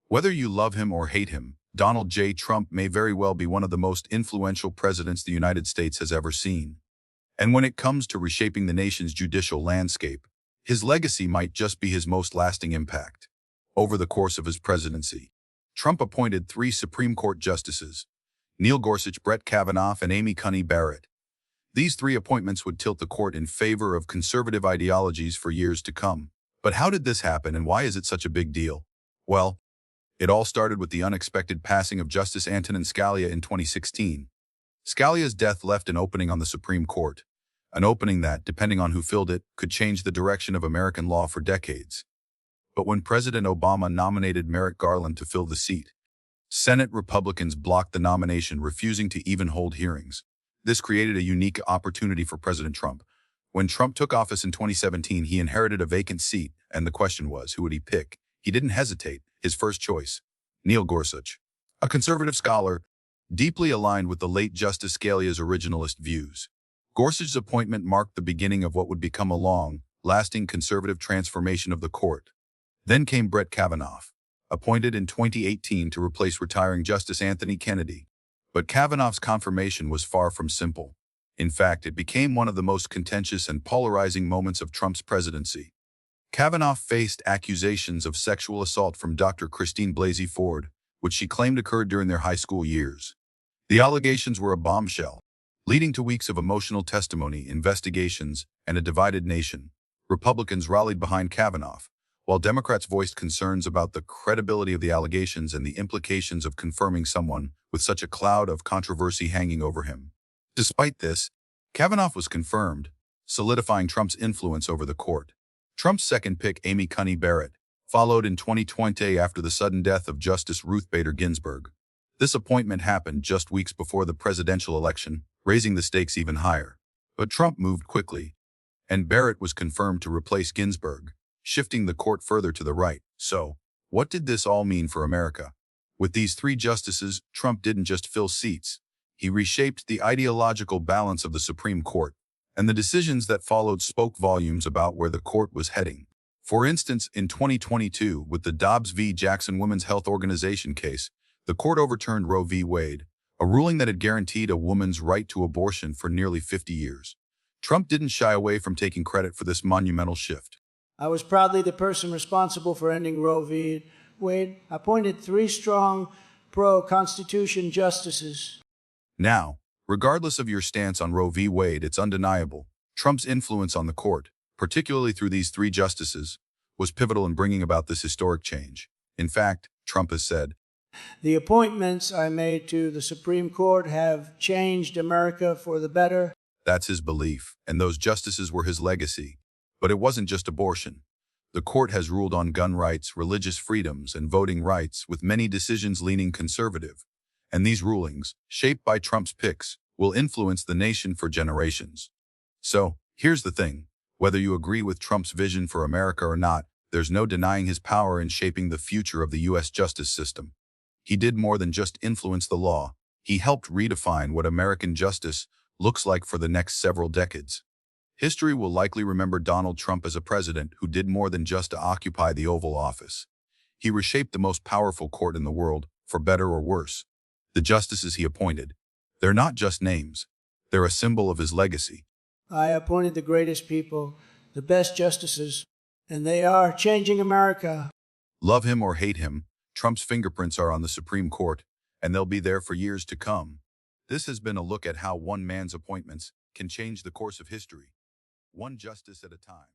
Whether you love him or hate him, Donald J. Trump may very well be one of the most influential presidents the United States has ever seen. And when it comes to reshaping the nation's judicial landscape, his legacy might just be his most lasting impact. Over the course of his presidency, Trump appointed 3 Supreme Court justices: Neil Gorsuch, Brett Kavanaugh, and Amy Coney Barrett. These 3 appointments would tilt the court in favor of conservative ideologies for years to come. But how did this happen, and why is it such a big deal? Well, it all started with the unexpected passing of Justice Antonin Scalia in 2016. Scalia's death left an opening on the Supreme Court, an opening that, depending on who filled it, could change the direction of American law for decades. But when President Obama nominated Merrick Garland to fill the seat, Senate Republicans blocked the nomination, refusing to even hold hearings. This created a unique opportunity for President Trump. When Trump took office in 2017, he inherited a vacant seat, and the question was, who would he pick? He didn't hesitate. His first choice, Neil Gorsuch, a conservative scholar, deeply aligned with the late Justice Scalia's originalist views. Gorsuch's appointment marked the beginning of what would become a long, lasting conservative transformation of the court. Then came Brett Kavanaugh, appointed in 2018 to replace retiring Justice Anthony Kennedy. But Kavanaugh's confirmation was far from simple. In fact, it became one of the most contentious and polarizing moments of Trump's presidency. Kavanaugh faced accusations of sexual assault from Dr. Christine Blasey Ford, which she claimed occurred during their high school years. The allegations were a bombshell, leading to weeks of emotional testimony, investigations, and a divided nation. Republicans rallied behind Kavanaugh, while Democrats voiced concerns about the credibility of the allegations and the implications of confirming someone with such a cloud of controversy hanging over him. Despite this, Kavanaugh was confirmed, solidifying Trump's influence over the court. Trump's second pick, Amy Coney Barrett, followed in 2020 after the sudden death of Justice Ruth Bader Ginsburg. This appointment happened just weeks before the presidential election, raising the stakes even higher. But Trump moved quickly, and Barrett was confirmed to replace Ginsburg, shifting the court further to the right. So, what did this all mean for America? With these 3 justices, Trump didn't just fill seats. He reshaped the ideological balance of the Supreme Court, and the decisions that followed spoke volumes about where the court was heading. For instance, in 2022, with the Dobbs v. Jackson Women's Health Organization case, the court overturned Roe v. Wade, a ruling that had guaranteed a woman's right to abortion for nearly 50 years. Trump didn't shy away from taking credit for this monumental shift. I was proudly the person responsible for ending Roe v. Wade. I appointed 3 strong pro-Constitution justices. Now, regardless of your stance on Roe v. Wade, it's undeniable. Trump's influence on the court, particularly through these 3 justices, was pivotal in bringing about this historic change. In fact, Trump has said, "The appointments I made to the Supreme Court have changed America for the better." That's his belief, and those justices were his legacy. But it wasn't just abortion. The court has ruled on gun rights, religious freedoms, and voting rights, with many decisions leaning conservative. And these rulings, shaped by Trump's picks, will influence the nation for generations. So, here's the thing. Whether you agree with Trump's vision for America or not, there's no denying his power in shaping the future of the U.S. justice system. He did more than just influence the law. He helped redefine what American justice looks like for the next several decades. History will likely remember Donald Trump as a president who did more than just to occupy the Oval Office. He reshaped the most powerful court in the world, for better or worse. The justices he appointed, they're not just names. They're a symbol of his legacy. I appointed the greatest people, the best justices, and they are changing America. Love him or hate him, Trump's fingerprints are on the Supreme Court, and they'll be there for years to come. This has been a look at how one man's appointments can change the course of history, one justice at a time.